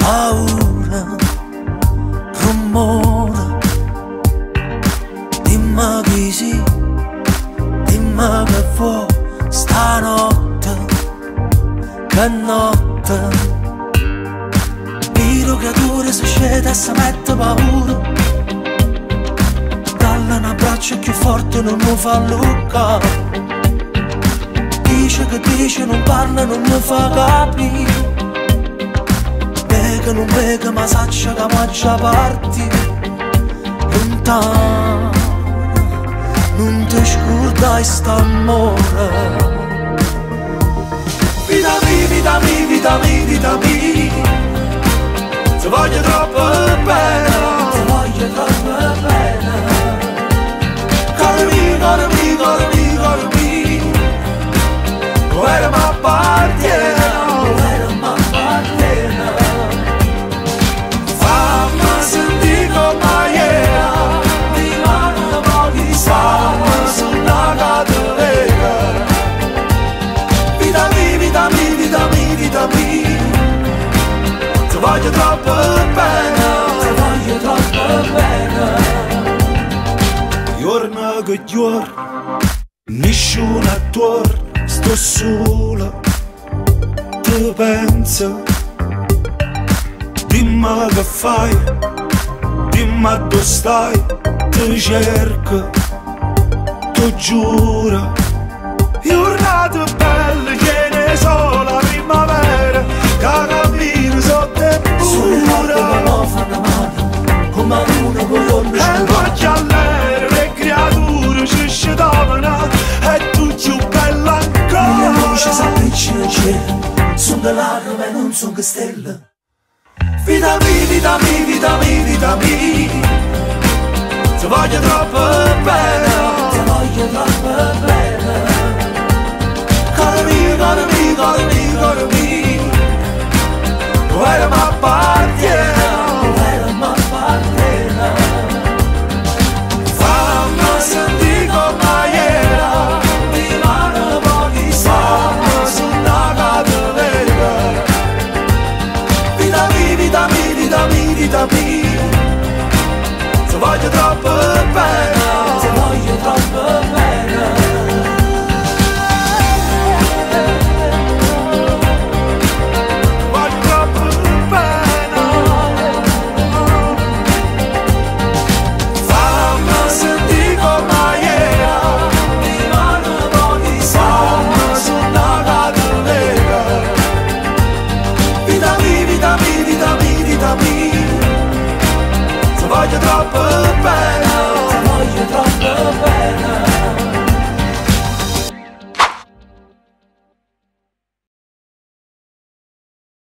paura, rumore, dimmi chi sì, dimmi che vuoi stanotte, che notte. Miro creature si scende e si mette paura, dalle un abbraccio più forte non mi fa lucca. Dice che dice, non parla, non mi fa capire. Vega non vega, ma saccia che mangia parti. Lontano, non ti scordai st'amore. Vita mia, vita mia, vita mia, vita mia, ti voglio troppo bene, ti voglio troppo bene. Cuore mio, cuore mio, cuore mio, cuore mio, where am I appartiene, where am I appartiene. Fammi sentire come era, di mano da pochi fammi sulla catena. Vita mia, vita mia, vita mia, vita mia, ti voglio troppo bene, ti voglio troppo bene. Giorno che giorno, nessuno attorno, sto sola, ti penso. Dimmi che fai, dimmi dove stai, ti cerco, ti giuro. Giornate belle, ce ne sono la primavera, che cammino sotto e pura. Come fanno male, come una colonna scura. E poi all'era le creature ci scendavano, e tu più bella ancora. Le luci si appicciano al cielo, sono le lacrime e non sono che stelle. Vita mia, vita mia, vita mia, vita mia, ti voglio troppo bene, ti voglio troppo bene. Cuore mio, cuore mio, cuore mio, cuore mio, where am I appartiene, where am I appartiene. Fammi sentire come era, di mano pochi fammi sulla catena. Vita mia, vita mia, vita mia, vita mia, ti voglio troppo bene.